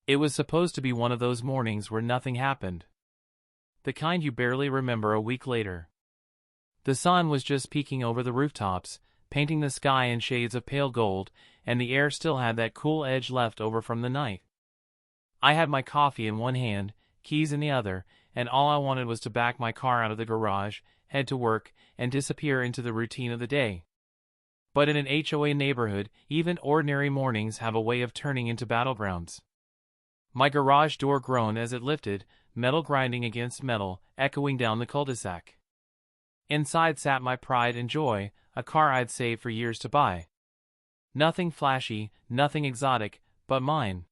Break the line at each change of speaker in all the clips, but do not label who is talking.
It was supposed to be one of those mornings where nothing happened. The kind you barely remember a week later. The sun was just peeking over the rooftops, painting the sky in shades of pale gold, and the air still had that cool edge left over from the night. I had my coffee in one hand, keys in the other, and all I wanted was to back my car out of the garage, head to work, and disappear into the routine of the day. But in an HOA neighborhood, even ordinary mornings have a way of turning into battlegrounds. My garage door groaned as it lifted, metal grinding against metal, echoing down the cul-de-sac. Inside sat my pride and joy, a car I'd saved for years to buy. Nothing flashy, nothing exotic, but mine.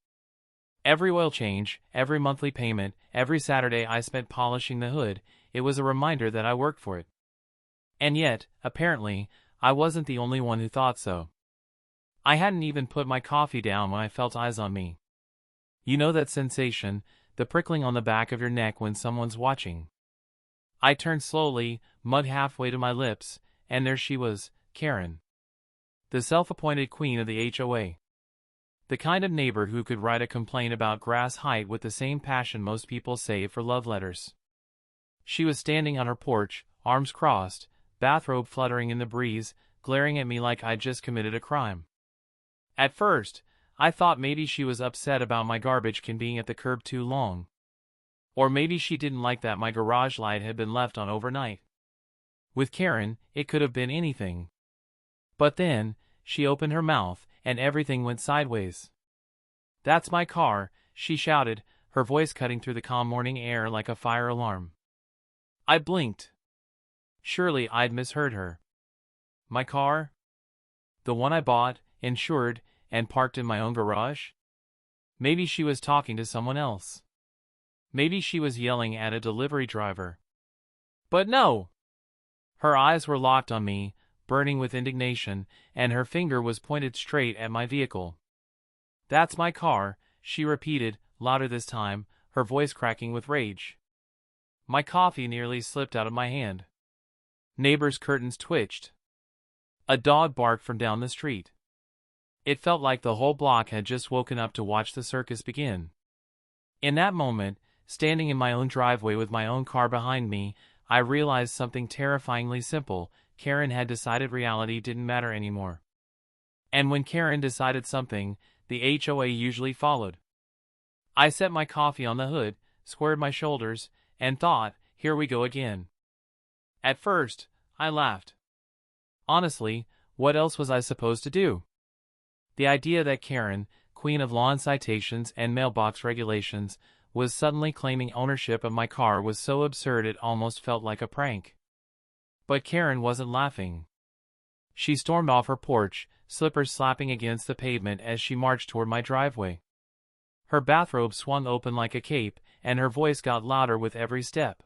Every oil change, every monthly payment, every Saturday I spent polishing the hood, it was a reminder that I worked for it. And yet, apparently, I wasn't the only one who thought so. I hadn't even put my coffee down when I felt eyes on me. You know that sensation, the prickling on the back of your neck when someone's watching. I turned slowly, mud halfway to my lips, and there she was, Karen. The self-appointed queen of the HOA. The kind of neighbor who could write a complaint about grass height with the same passion most people save for love letters. She was standing on her porch, arms crossed, bathrobe fluttering in the breeze, glaring at me like I'd just committed a crime. At first, I thought maybe she was upset about my garbage can being at the curb too long. Or maybe she didn't like that my garage light had been left on overnight. With Karen, it could have been anything. But then, she opened her mouth, and everything went sideways. "That's my car," she shouted, her voice cutting through the calm morning air like a fire alarm. I blinked. Surely I'd misheard her. My car? The one I bought, insured, and parked in my own garage? Maybe she was talking to someone else. Maybe she was yelling at a delivery driver. But no! Her eyes were locked on me, burning with indignation, and her finger was pointed straight at my vehicle. "That's my car," she repeated, louder this time, her voice cracking with rage. My coffee nearly slipped out of my hand. Neighbors' curtains twitched. A dog barked from down the street. It felt like the whole block had just woken up to watch the circus begin. In that moment, standing in my own driveway with my own car behind me, I realized something terrifyingly simple. Karen had decided reality didn't matter anymore. And when Karen decided something, the HOA usually followed. I set my coffee on the hood, squared my shoulders, and thought, here we go again. At first, I laughed. Honestly, what else was I supposed to do? The idea that Karen, queen of lawn citations and mailbox regulations, was suddenly claiming ownership of my car was so absurd it almost felt like a prank. But Karen wasn't laughing. She stormed off her porch, slippers slapping against the pavement as she marched toward my driveway. Her bathrobe swung open like a cape, and her voice got louder with every step.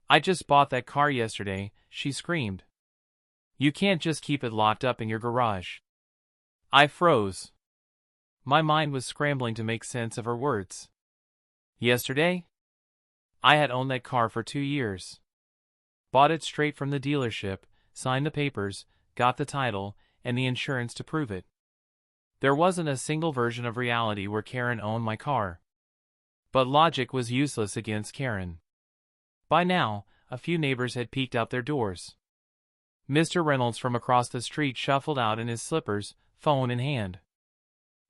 "I just bought that car yesterday," she screamed. "You can't just keep it locked up in your garage." I froze. My mind was scrambling to make sense of her words. Yesterday? I had owned that car for 2 years. Bought it straight from the dealership, signed the papers, got the title, and the insurance to prove it. There wasn't a single version of reality where Karen owned my car. But logic was useless against Karen. By now, a few neighbors had peeked out their doors. Mr. Reynolds from across the street shuffled out in his slippers, phone in hand.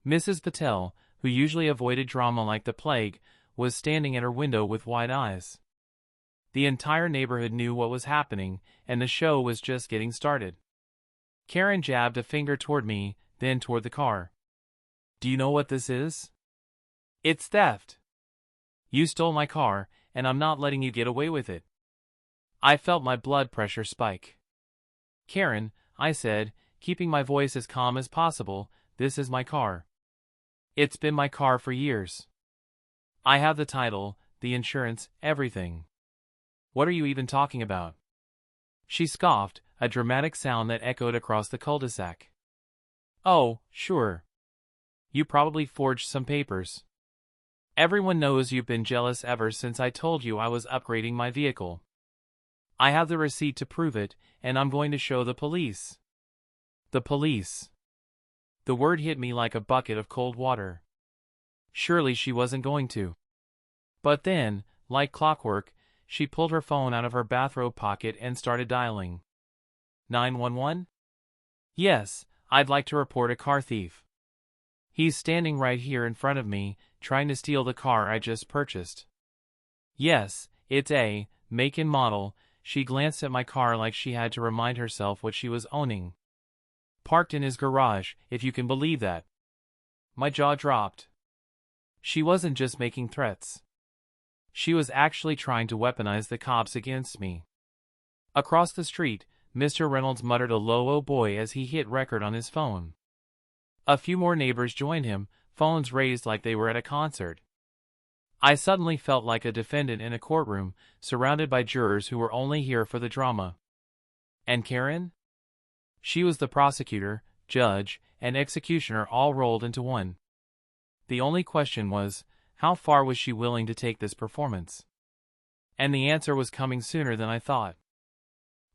Mrs. Patel, who usually avoided drama like the plague, was standing at her window with wide eyes. The entire neighborhood knew what was happening, and the show was just getting started. Karen jabbed a finger toward me, then toward the car. "Do you know what this is? It's theft. You stole my car, and I'm not letting you get away with it." I felt my blood pressure spike. "Karen," I said, keeping my voice as calm as possible, "this is my car. It's been my car for years. I have the title, the insurance, everything. What are you even talking about?" She scoffed, a dramatic sound that echoed across the cul-de-sac. "Oh, sure. You probably forged some papers. Everyone knows you've been jealous ever since I told you I was upgrading my vehicle. I have the receipt to prove it, and I'm going to show the police." The police. The word hit me like a bucket of cold water. Surely she wasn't going to. But then, like clockwork, she pulled her phone out of her bathrobe pocket and started dialing. 911? Yes, I'd like to report a car thief. He's standing right here in front of me, trying to steal the car I just purchased. Yes, it's a make and model. She glanced at my car like she had to remind herself what she was owning. Parked in his garage, if you can believe that. My jaw dropped. She wasn't just making threats. She was actually trying to weaponize the cops against me. Across the street, Mr. Reynolds muttered a low "oh boy" as he hit record on his phone. A few more neighbors joined him, phones raised like they were at a concert. I suddenly felt like a defendant in a courtroom, surrounded by jurors who were only here for the drama. And Karen? She was the prosecutor, judge, and executioner all rolled into one. The only question was, how far was she willing to take this performance? And the answer was coming sooner than I thought.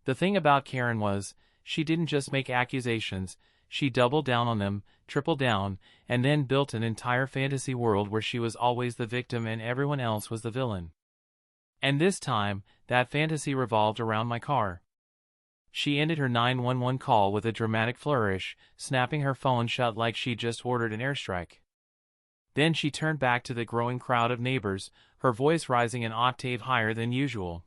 The thing about Karen was, she didn't just make accusations, she doubled down on them, tripled down, and then built an entire fantasy world where she was always the victim and everyone else was the villain. And this time, that fantasy revolved around my car. She ended her 911 call with a dramatic flourish, snapping her phone shut like she'd just ordered an airstrike. Then she turned back to the growing crowd of neighbors, her voice rising an octave higher than usual.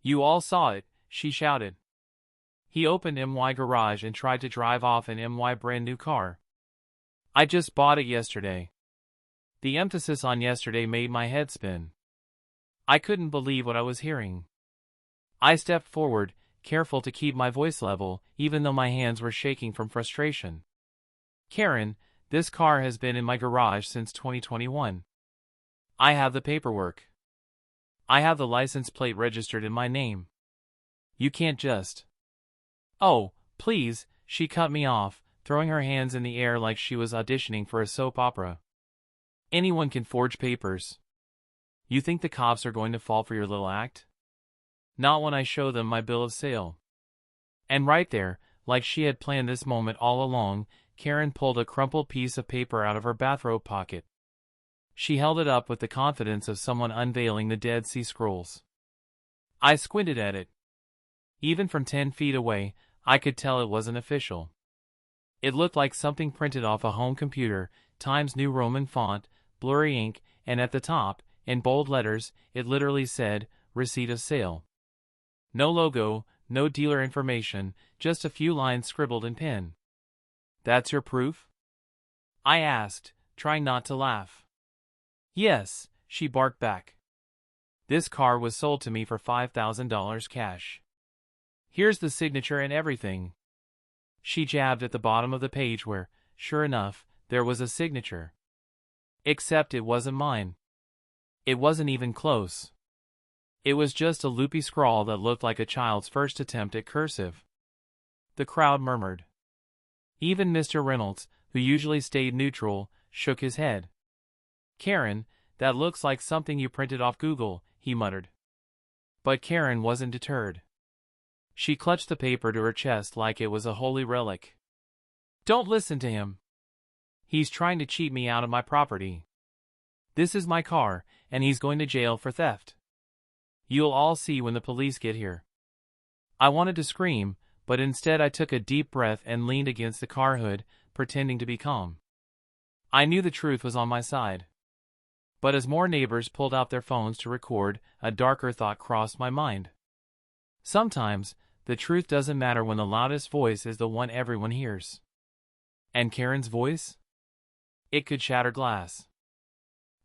"You all saw it," she shouted. "He opened MY garage and tried to drive off in MY brand new car. I just bought it yesterday." The emphasis on yesterday made my head spin. I couldn't believe what I was hearing. I stepped forward, careful to keep my voice level, even though my hands were shaking from frustration. "Karen, this car has been in my garage since 2021. I have the paperwork. I have the license plate registered in my name. You can't just—" "Oh, please," she cut me off, throwing her hands in the air like she was auditioning for a soap opera. "Anyone can forge papers. You think the cops are going to fall for your little act? Not when I show them my bill of sale." And right there, like she had planned this moment all along, Karen pulled a crumpled piece of paper out of her bathrobe pocket. She held it up with the confidence of someone unveiling the Dead Sea Scrolls. I squinted at it. Even from 10 feet away, I could tell it wasn't official. It looked like something printed off a home computer, Times New Roman font, blurry ink, and at the top, in bold letters, it literally said, "Receipt of sale." No logo, no dealer information, just a few lines scribbled in pen. "That's your proof?" I asked, trying not to laugh. "Yes," she barked back. "This car was sold to me for $5,000 cash. Here's the signature and everything." She jabbed at the bottom of the page where, sure enough, there was a signature. Except it wasn't mine. It wasn't even close. It was just a loopy scrawl that looked like a child's first attempt at cursive. The crowd murmured. Even Mr. Reynolds, who usually stayed neutral, shook his head. "Karen, that looks like something you printed off Google," he muttered. But Karen wasn't deterred. She clutched the paper to her chest like it was a holy relic. "Don't listen to him. He's trying to cheat me out of my property. This is my car, and he's going to jail for theft. You'll all see when the police get here." I wanted to scream, but instead I took a deep breath and leaned against the car hood, pretending to be calm. I knew the truth was on my side. But as more neighbors pulled out their phones to record, a darker thought crossed my mind. Sometimes, the truth doesn't matter when the loudest voice is the one everyone hears. And Karen's voice? It could shatter glass.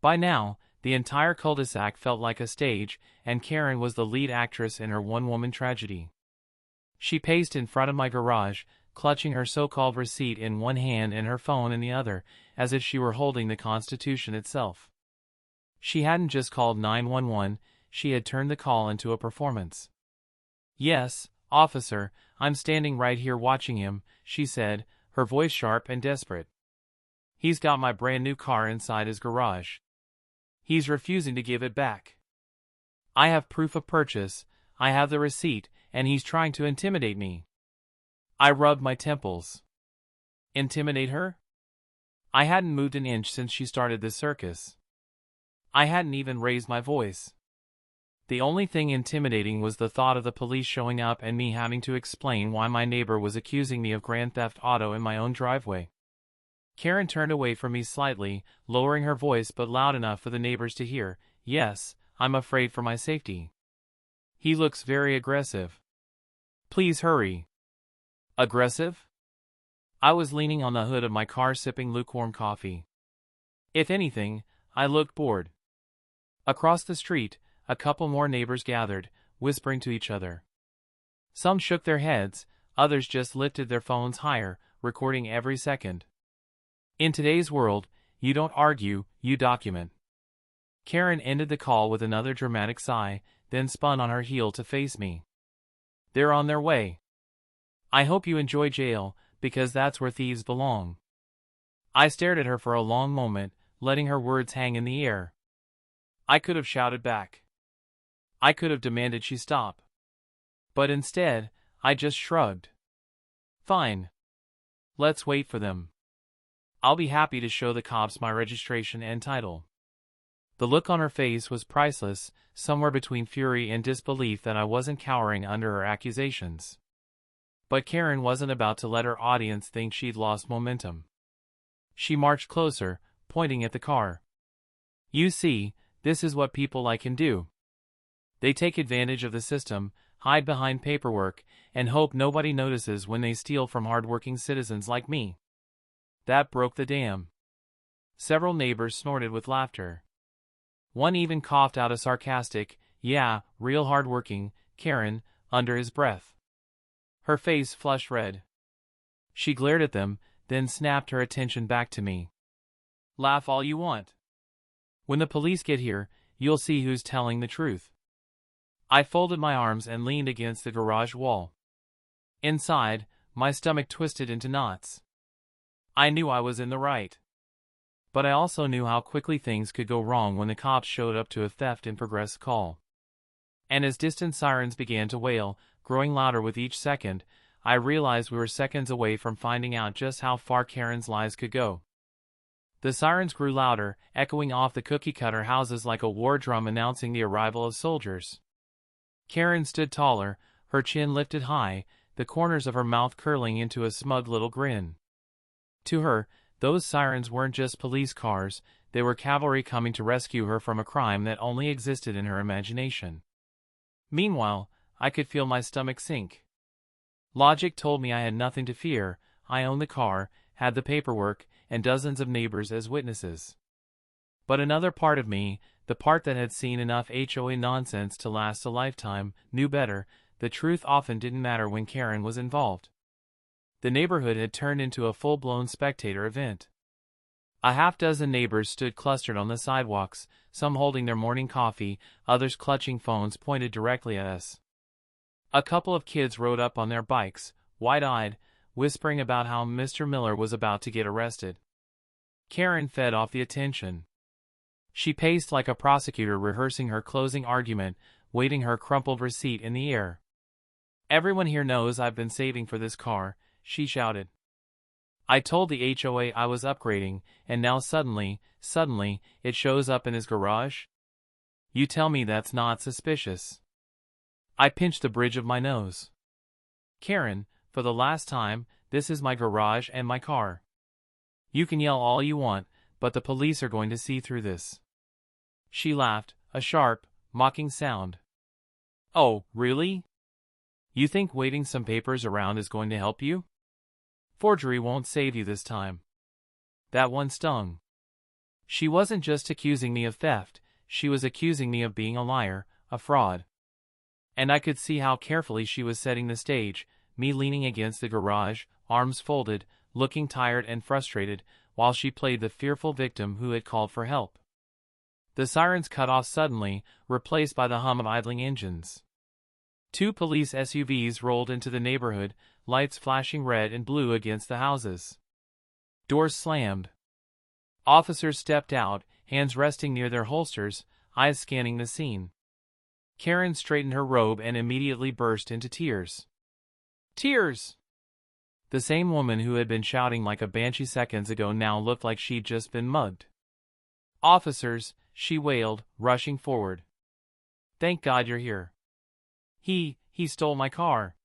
By now, the entire cul-de-sac felt like a stage, and Karen was the lead actress in her one-woman tragedy. She paced in front of my garage, clutching her so-called receipt in one hand and her phone in the other, as if she were holding the Constitution itself. She hadn't just called 911, she had turned the call into a performance. "Yes, officer, I'm standing right here watching him," she said, her voice sharp and desperate. "He's got my brand new car inside his garage. He's refusing to give it back. I have proof of purchase, I have the receipt, and he's trying to intimidate me." I rubbed my temples. Intimidate her? I hadn't moved an inch since she started this circus. I hadn't even raised my voice. The only thing intimidating was the thought of the police showing up and me having to explain why my neighbor was accusing me of grand theft auto in my own driveway. Karen turned away from me slightly, lowering her voice but loud enough for the neighbors to hear. Yes, I'm afraid for my safety. He looks very aggressive. Please hurry. Aggressive? I was leaning on the hood of my car sipping lukewarm coffee. If anything, I looked bored. Across the street, a couple more neighbors gathered, whispering to each other. Some shook their heads, others just lifted their phones higher, recording every second. In today's world, you don't argue, you document. Karen ended the call with another dramatic sigh, then spun on her heel to face me. They're on their way. I hope you enjoy jail, because that's where thieves belong. I stared at her for a long moment, letting her words hang in the air. I could have shouted back. I could have demanded she stop. But instead, I just shrugged. Fine. Let's wait for them. I'll be happy to show the cops my registration and title. The look on her face was priceless, somewhere between fury and disbelief that I wasn't cowering under her accusations. But Karen wasn't about to let her audience think she'd lost momentum. She marched closer, pointing at the car. You see, this is what people like can do. They take advantage of the system, hide behind paperwork, and hope nobody notices when they steal from hardworking citizens like me. That broke the dam. Several neighbors snorted with laughter. One even coughed out a sarcastic, "Yeah, real hardworking, Karen," under his breath. Her face flushed red. She glared at them, then snapped her attention back to me. Laugh all you want. When the police get here, you'll see who's telling the truth. I folded my arms and leaned against the garage wall. Inside, my stomach twisted into knots. I knew I was in the right. But I also knew how quickly things could go wrong when the cops showed up to a theft in progress call. And as distant sirens began to wail, growing louder with each second, I realized we were seconds away from finding out just how far Karen's lies could go. The sirens grew louder, echoing off the cookie-cutter houses like a war drum announcing the arrival of soldiers. Karen stood taller, her chin lifted high, the corners of her mouth curling into a smug little grin. To her, those sirens weren't just police cars, they were cavalry coming to rescue her from a crime that only existed in her imagination. Meanwhile, I could feel my stomach sink. Logic told me I had nothing to fear. I owned the car, had the paperwork, and dozens of neighbors as witnesses. But another part of me, the part that had seen enough HOA nonsense to last a lifetime, knew better. The truth often didn't matter when Karen was involved. The neighborhood had turned into a full-blown spectator event. A half-dozen neighbors stood clustered on the sidewalks, some holding their morning coffee, others clutching phones pointed directly at us. A couple of kids rode up on their bikes, wide-eyed, whispering about how Mr. Miller was about to get arrested. Karen fed off the attention. She paced like a prosecutor rehearsing her closing argument, waving her crumpled receipt in the air. "Everyone here knows I've been saving for this car," she shouted. "I told the HOA I was upgrading, and now suddenly, it shows up in his garage? You tell me that's not suspicious." I pinched the bridge of my nose. "Karen, for the last time, this is my garage and my car. You can yell all you want, but the police are going to see through this." She laughed, a sharp, mocking sound. "Oh, really? You think waving some papers around is going to help you? Forgery won't save you this time." That one stung. She wasn't just accusing me of theft, she was accusing me of being a liar, a fraud. And I could see how carefully she was setting the stage, me leaning against the garage, arms folded, looking tired and frustrated, while she played the fearful victim who had called for help. The sirens cut off suddenly, replaced by the hum of idling engines. 2 police SUVs rolled into the neighborhood, lights flashing red and blue against the houses. Doors slammed. Officers stepped out, hands resting near their holsters, eyes scanning the scene. Karen straightened her robe and immediately burst into tears. "Tears! The same woman who had been shouting like a banshee seconds ago now looked like she'd just been mugged. "Officers," she wailed, rushing forward. "Thank God you're here. He stole my car.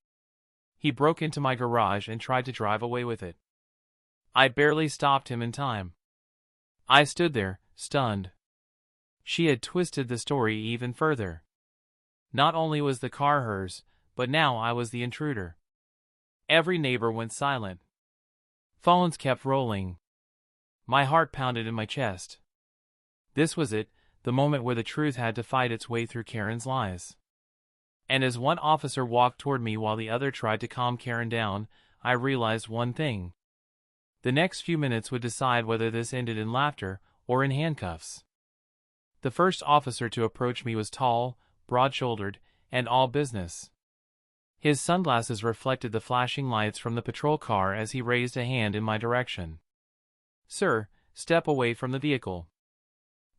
He broke into my garage and tried to drive away with it. I barely stopped him in time." I stood there, stunned. She had twisted the story even further. Not only was the car hers, but now I was the intruder. Every neighbor went silent. Phones kept rolling. My heart pounded in my chest. This was it, the moment where the truth had to fight its way through Karen's lies. And as one officer walked toward me while the other tried to calm Karen down, I realized one thing. The next few minutes would decide whether this ended in laughter or in handcuffs. The first officer to approach me was tall, broad-shouldered, and all business. His sunglasses reflected the flashing lights from the patrol car as he raised a hand in my direction. "Sir, step away from the vehicle."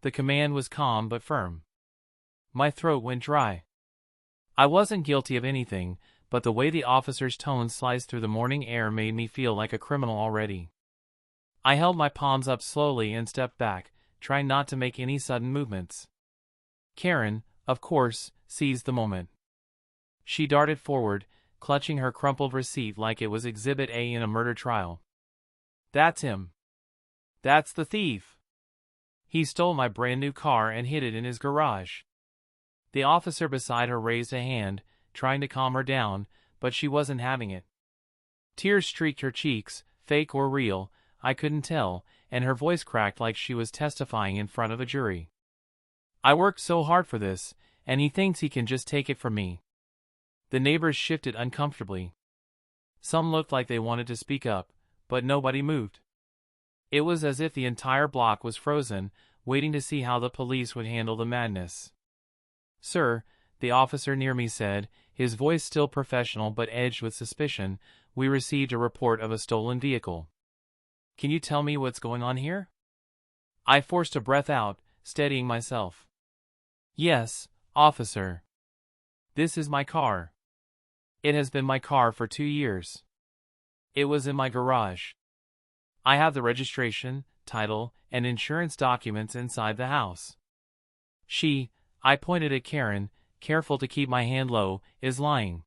The command was calm but firm. My throat went dry. I wasn't guilty of anything, but the way the officer's tone sliced through the morning air made me feel like a criminal already. I held my palms up slowly and stepped back, trying not to make any sudden movements. Karen, of course, seized the moment. She darted forward, clutching her crumpled receipt like it was Exhibit A in a murder trial. "That's him. That's the thief. He stole my brand new car and hid it in his garage." The officer beside her raised a hand, trying to calm her down, but she wasn't having it. Tears streaked her cheeks, fake or real, I couldn't tell, and her voice cracked like she was testifying in front of a jury. "I worked so hard for this, and he thinks he can just take it from me." The neighbors shifted uncomfortably. Some looked like they wanted to speak up, but nobody moved. It was as if the entire block was frozen, waiting to see how the police would handle the madness. "Sir," the officer near me said, his voice still professional but edged with suspicion, "we received a report of a stolen vehicle. Can you tell me what's going on here?" I forced a breath out, steadying myself. "Yes, officer. This is my car. It has been my car for 2 years. It was in my garage. I have the registration, title, and insurance documents inside the house. I pointed at Karen, careful to keep my hand low, is lying.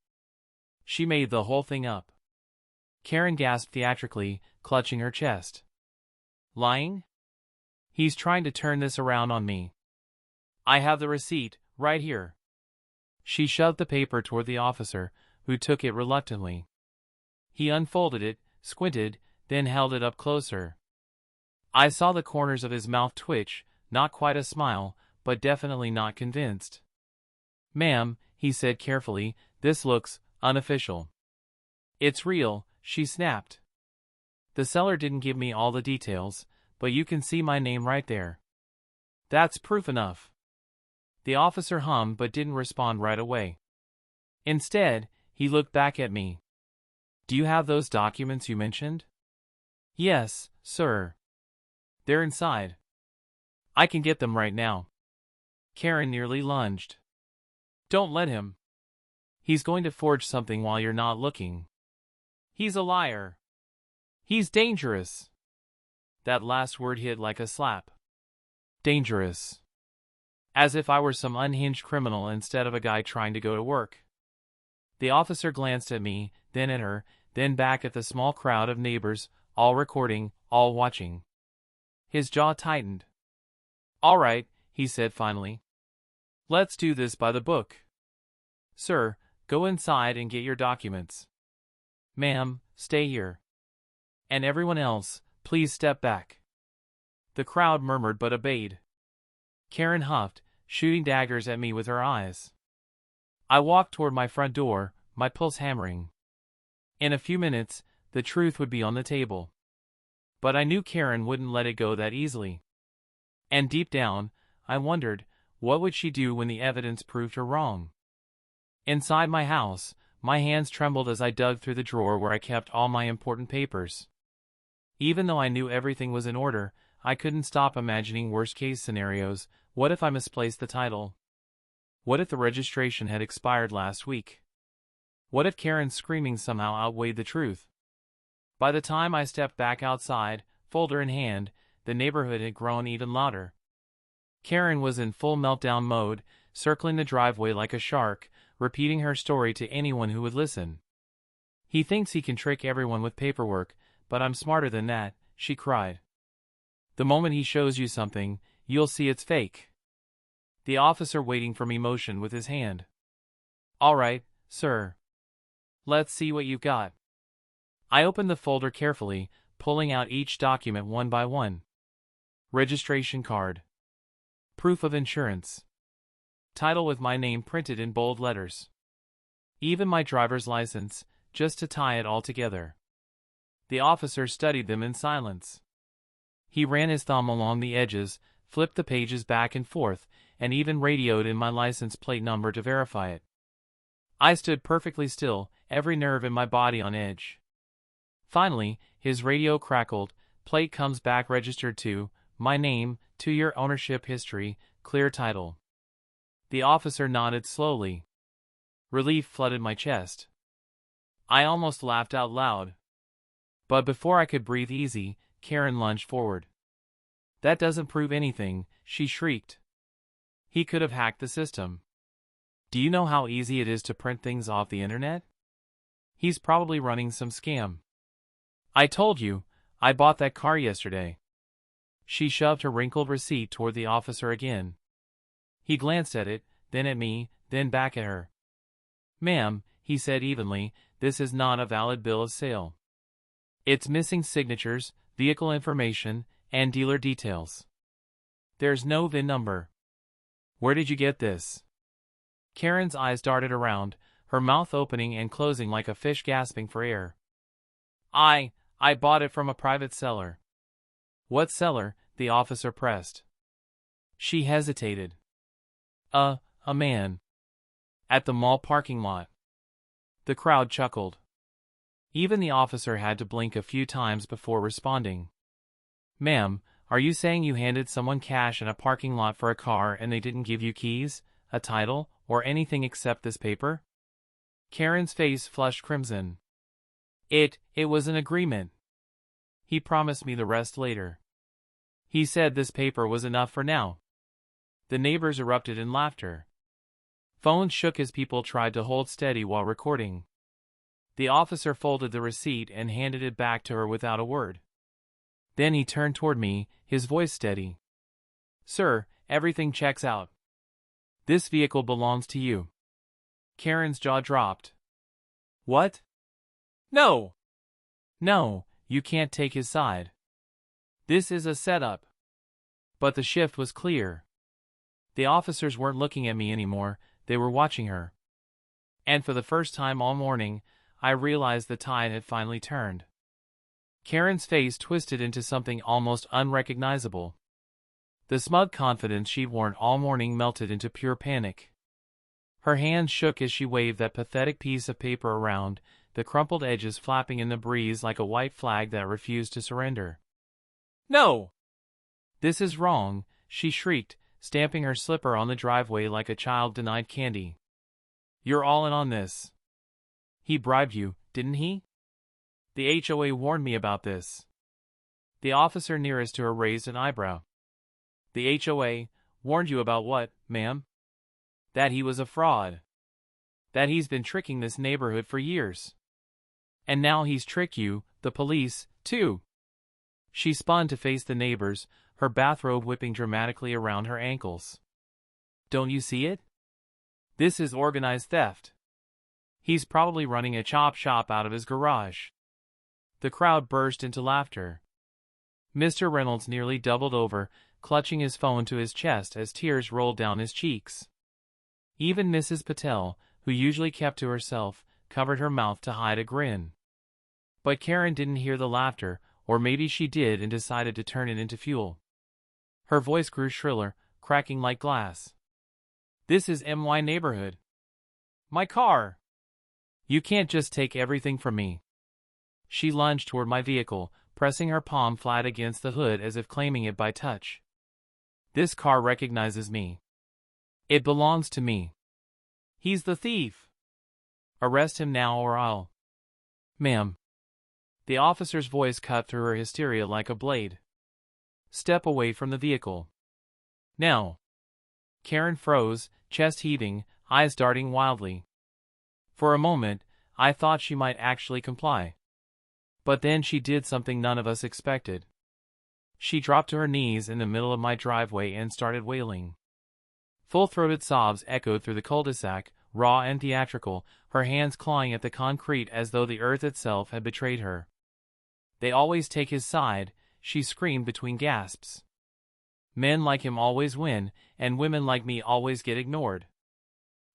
She made the whole thing up." Karen gasped theatrically, clutching her chest. "Lying? He's trying to turn this around on me. I have the receipt, right here." She shoved the paper toward the officer, who took it reluctantly. He unfolded it, squinted, then held it up closer. I saw the corners of his mouth twitch, not quite a smile, but definitely not convinced. "Ma'am," he said carefully, "this looks unofficial." "It's real," she snapped. "The seller didn't give me all the details, but you can see my name right there. That's proof enough." The officer hummed but didn't respond right away. Instead, he looked back at me. "Do you have those documents you mentioned?" "Yes, sir. They're inside. I can get them right now." Karen nearly lunged. "Don't let him. He's going to forge something while you're not looking. He's a liar. He's dangerous." That last word hit like a slap. Dangerous. As if I were some unhinged criminal instead of a guy trying to go to work. The officer glanced at me, then at her, then back at the small crowd of neighbors, all recording, all watching. His jaw tightened. "All right," he said finally. "Let's do this by the book. Sir, go inside and get your documents. Ma'am, stay here. And everyone else, please step back." The crowd murmured but obeyed. Karen huffed, shooting daggers at me with her eyes. I walked toward my front door, my pulse hammering. In a few minutes, the truth would be on the table. But I knew Karen wouldn't let it go that easily. And deep down, I wondered, what would she do when the evidence proved her wrong? Inside my house, my hands trembled as I dug through the drawer where I kept all my important papers. Even though I knew everything was in order, I couldn't stop imagining worst-case scenarios. What if I misplaced the title? What if the registration had expired last week? What if Karen's screaming somehow outweighed the truth? By the time I stepped back outside, folder in hand, the neighborhood had grown even louder. Karen was in full meltdown mode, circling the driveway like a shark, repeating her story to anyone who would listen. "He thinks he can trick everyone with paperwork, but I'm smarter than that," she cried. "The moment he shows you something, you'll see it's fake." The officer waiting for me motioned with his hand. "All right, sir. Let's see what you've got." I opened the folder carefully, pulling out each document one by one. Registration card. Proof of insurance. Title with my name printed in bold letters. Even my driver's license, just to tie it all together. The officer studied them in silence. He ran his thumb along the edges, flipped the pages back and forth, and even radioed in my license plate number to verify it. I stood perfectly still, every nerve in my body on edge. Finally, his radio crackled, "Plate comes back registered to, my name, 2-year ownership history, clear title." The officer nodded slowly. Relief flooded my chest. I almost laughed out loud. But before I could breathe easy, Karen lunged forward. "That doesn't prove anything," she shrieked. "He could have hacked the system. Do you know how easy it is to print things off the internet? He's probably running some scam. I told you, I bought that car yesterday." She shoved her wrinkled receipt toward the officer again. He glanced at it, then at me, then back at her. "Ma'am," he said evenly, "this is not a valid bill of sale. It's missing signatures, vehicle information, and dealer details. There's no VIN number. Where did you get this?" Karen's eyes darted around, her mouth opening and closing like a fish gasping for air. I bought it from a private seller." "What seller?" the officer pressed. She hesitated. A man. At the mall parking lot." The crowd chuckled. Even the officer had to blink a few times before responding. "Ma'am, are you saying you handed someone cash in a parking lot for a car and they didn't give you keys, a title, or anything except this paper?" Karen's face flushed crimson. It was an agreement. He promised me the rest later. He said this paper was enough for now." The neighbors erupted in laughter. Phones shook as people tried to hold steady while recording. The officer folded the receipt and handed it back to her without a word. Then he turned toward me, his voice steady. "Sir, everything checks out. This vehicle belongs to you." Karen's jaw dropped. "What? No! No, you can't take his side. This is a setup." But the shift was clear. The officers weren't looking at me anymore, they were watching her. And for the first time all morning, I realized the tide had finally turned. Karen's face twisted into something almost unrecognizable. The smug confidence she'd worn all morning melted into pure panic. Her hands shook as she waved that pathetic piece of paper around, the crumpled edges flapping in the breeze like a white flag that refused to surrender. "No! This is wrong," she shrieked, stamping her slipper on the driveway like a child denied candy. "You're all in on this. He bribed you, didn't he? The HOA warned me about this." The officer nearest to her raised an eyebrow. "The HOA warned you about what, ma'am?" "That he was a fraud. That he's been tricking this neighborhood for years. And now he's tricked you, the police, too." She spun to face the neighbors, her bathrobe whipping dramatically around her ankles. "Don't you see it? This is organized theft. He's probably running a chop shop out of his garage." The crowd burst into laughter. Mr. Reynolds nearly doubled over, clutching his phone to his chest as tears rolled down his cheeks. Even Mrs. Patel, who usually kept to herself, covered her mouth to hide a grin. But Karen didn't hear the laughter, or maybe she did and decided to turn it into fuel. Her voice grew shriller, cracking like glass. "This is my neighborhood. My car. You can't just take everything from me." She lunged toward my vehicle, pressing her palm flat against the hood as if claiming it by touch. "This car recognizes me. It belongs to me. He's the thief. Arrest him now or I'll—" "Ma'am." The officer's voice cut through her hysteria like a blade. "Step away from the vehicle. Now." Karen froze, chest heaving, eyes darting wildly. For a moment, I thought she might actually comply. But then she did something none of us expected. She dropped to her knees in the middle of my driveway and started wailing. Full-throated sobs echoed through the cul-de-sac, raw and theatrical, her hands clawing at the concrete as though the earth itself had betrayed her. "They always take his side," she screamed between gasps. "Men like him always win, and women like me always get ignored.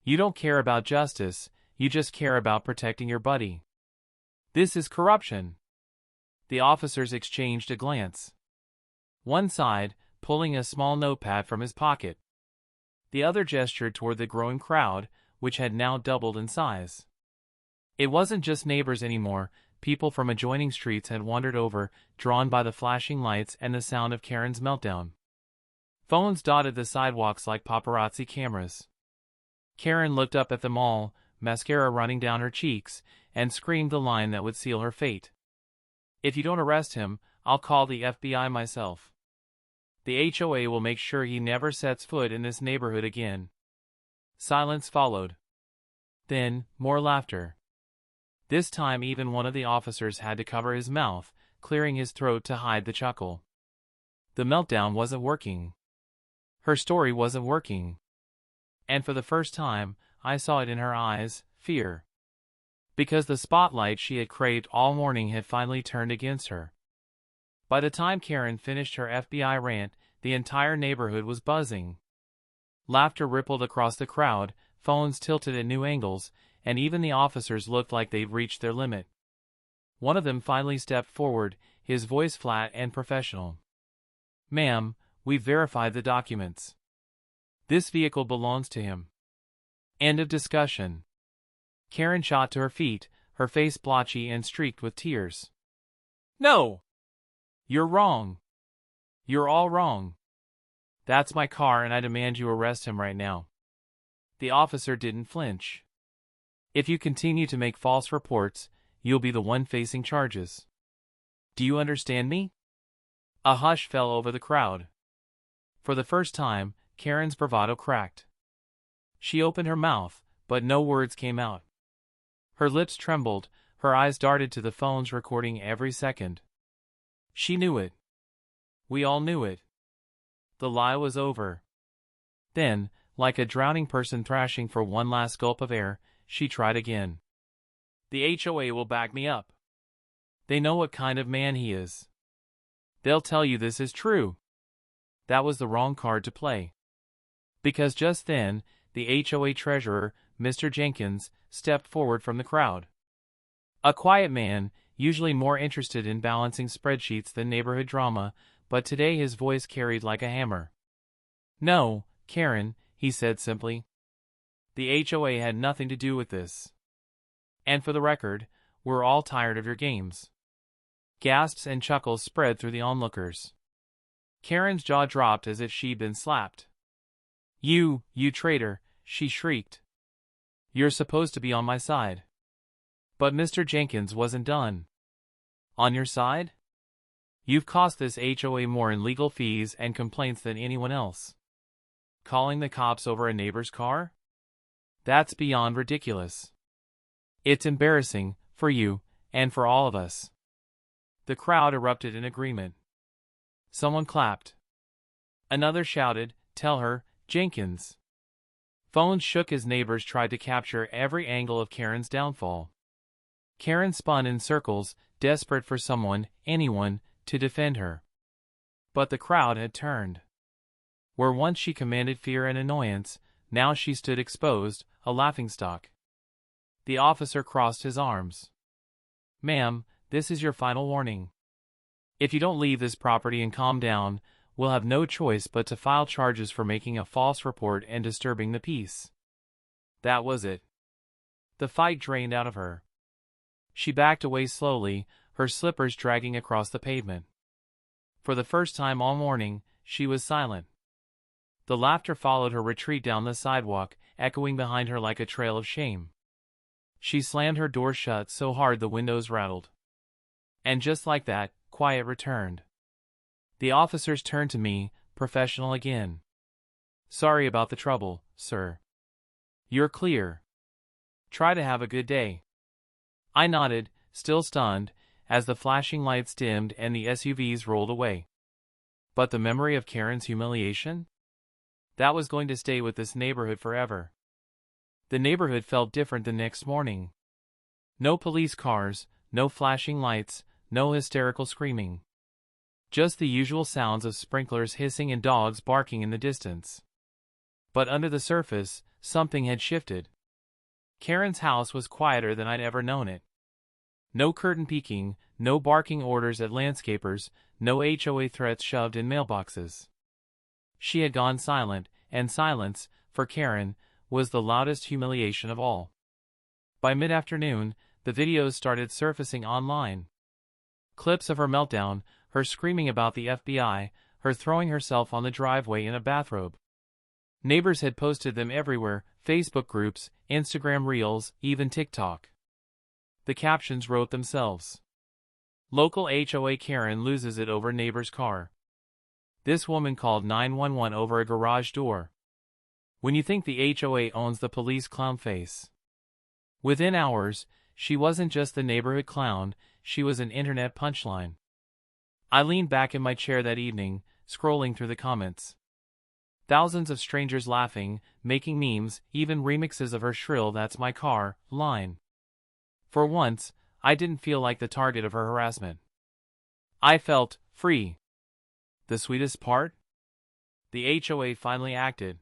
You don't care about justice, you just care about protecting your buddy. This is corruption." The officers exchanged a glance. One sighed, pulling a small notepad from his pocket. The other gestured toward the growing crowd, which had now doubled in size. It wasn't just neighbors anymore. People from adjoining streets had wandered over, drawn by the flashing lights and the sound of Karen's meltdown. Phones dotted the sidewalks like paparazzi cameras. Karen looked up at them all, mascara running down her cheeks, and screamed the line that would seal her fate. "If you don't arrest him, I'll call the FBI myself. The HOA will make sure he never sets foot in this neighborhood again." Silence followed. Then, more laughter. This time even one of the officers had to cover his mouth, clearing his throat to hide the chuckle. The meltdown wasn't working. Her story wasn't working. And for the first time, I saw it in her eyes, fear. Because the spotlight she had craved all morning had finally turned against her. By the time Karen finished her FBI rant, the entire neighborhood was buzzing. Laughter rippled across the crowd, phones tilted at new angles, and even the officers looked like they'd reached their limit. One of them finally stepped forward, his voice flat and professional. "Ma'am, we've verified the documents. This vehicle belongs to him. End of discussion." Karen shot to her feet, her face blotchy and streaked with tears. "No! You're wrong. You're all wrong. That's my car and I demand you arrest him right now." The officer didn't flinch. "If you continue to make false reports, you'll be the one facing charges. Do you understand me?" A hush fell over the crowd. For the first time, Karen's bravado cracked. She opened her mouth, but no words came out. Her lips trembled, her eyes darted to the phones recording every second. She knew it. We all knew it. The lie was over. Then, like a drowning person thrashing for one last gulp of air, she tried again. "The HOA will back me up. They know what kind of man he is. They'll tell you this is true." That was the wrong card to play. Because just then, the HOA treasurer, Mr. Jenkins, stepped forward from the crowd. A quiet man, usually more interested in balancing spreadsheets than neighborhood drama, but today his voice carried like a hammer. "No, Karen," he said simply. "The HOA had nothing to do with this. And for the record, we're all tired of your games." Gasps and chuckles spread through the onlookers. Karen's jaw dropped as if she'd been slapped. You traitor," she shrieked. "You're supposed to be on my side." But Mr. Jenkins wasn't done. "On your side? You've cost this HOA more in legal fees and complaints than anyone else. Calling the cops over a neighbor's car? That's beyond ridiculous. It's embarrassing, for you, and for all of us." The crowd erupted in agreement. Someone clapped. Another shouted, "Tell her, Jenkins." Phones shook as neighbors tried to capture every angle of Karen's downfall. Karen spun in circles, desperate for someone, anyone, to defend her. But the crowd had turned. Where once she commanded fear and annoyance, now she stood exposed, a laughingstock. The officer crossed his arms. "Ma'am, this is your final warning. If you don't leave this property and calm down, we'll have no choice but to file charges for making a false report and disturbing the peace." That was it. The fight drained out of her. She backed away slowly, her slippers dragging across the pavement. For the first time all morning, she was silent. The laughter followed her retreat down the sidewalk, echoing behind her like a trail of shame. She slammed her door shut so hard the windows rattled. And just like that, quiet returned. The officers turned to me, professional again. "Sorry about the trouble, sir. You're clear. Try to have a good day." I nodded, still stunned, as the flashing lights dimmed and the SUVs rolled away. But the memory of Karen's humiliation? That was going to stay with this neighborhood forever. The neighborhood felt different the next morning. No police cars, no flashing lights, no hysterical screaming. Just the usual sounds of sprinklers hissing and dogs barking in the distance. But under the surface, something had shifted. Karen's house was quieter than I'd ever known it. No curtain peeking, no barking orders at landscapers, no HOA threats shoved in mailboxes. She had gone silent, and silence, for Karen, was the loudest humiliation of all. By mid-afternoon, the videos started surfacing online. Clips of her meltdown, her screaming about the FBI, her throwing herself on the driveway in a bathrobe. Neighbors had posted them everywhere, Facebook groups, Instagram Reels, even TikTok. The captions wrote themselves. Local HOA Karen loses it over neighbor's car. This woman called 911 over a garage door. When you think the HOA owns the police clown face. Within hours, she wasn't just the neighborhood clown, she was an internet punchline. I leaned back in my chair that evening, scrolling through the comments. Thousands of strangers laughing, making memes, even remixes of her shrill "That's my car" line. For once, I didn't feel like the target of her harassment. I felt free. The sweetest part? The HOA finally acted.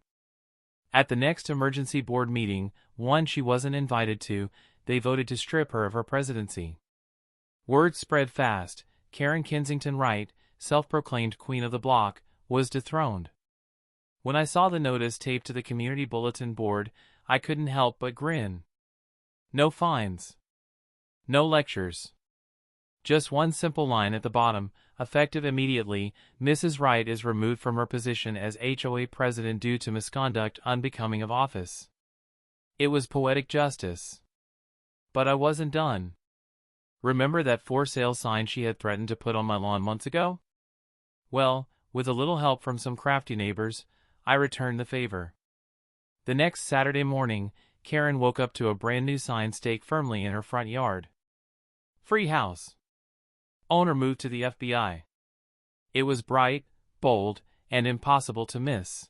At the next emergency board meeting, one she wasn't invited to, they voted to strip her of her presidency. Word spread fast. Karen Kensington Wright, self-proclaimed queen of the block, was dethroned. When I saw the notice taped to the community bulletin board, I couldn't help but grin. No fines. No lectures. Just one simple line at the bottom, effective immediately: Mrs. Wright is removed from her position as HOA president due to misconduct unbecoming of office. It was poetic justice. But I wasn't done. Remember that for sale sign she had threatened to put on my lawn months ago? Well, with a little help from some crafty neighbors, I returned the favor. The next Saturday morning, Karen woke up to a brand new sign staked firmly in her front yard. Free house. Owner moved to the FBI. It was bright, bold, and impossible to miss.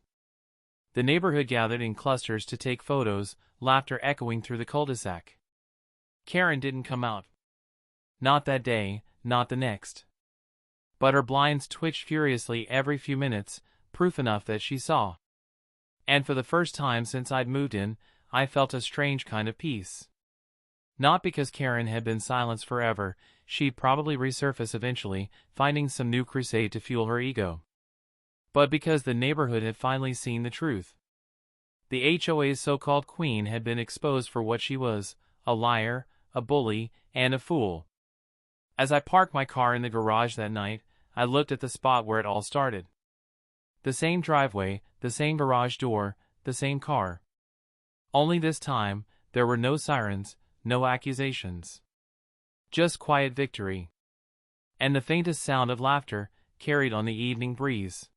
The neighborhood gathered in clusters to take photos, laughter echoing through the cul-de-sac. Karen didn't come out. Not that day, not the next. But her blinds twitched furiously every few minutes, proof enough that she saw. And for the first time since I'd moved in, I felt a strange kind of peace. Not because Karen had been silenced forever, she'd probably resurface eventually, finding some new crusade to fuel her ego. But because the neighborhood had finally seen the truth. The HOA's so-called queen had been exposed for what she was: a liar, a bully, and a fool. As I parked my car in the garage that night, I looked at the spot where it all started. The same driveway, the same garage door, the same car. Only this time, there were no sirens, no accusations. Just quiet victory. And the faintest sound of laughter, carried on the evening breeze.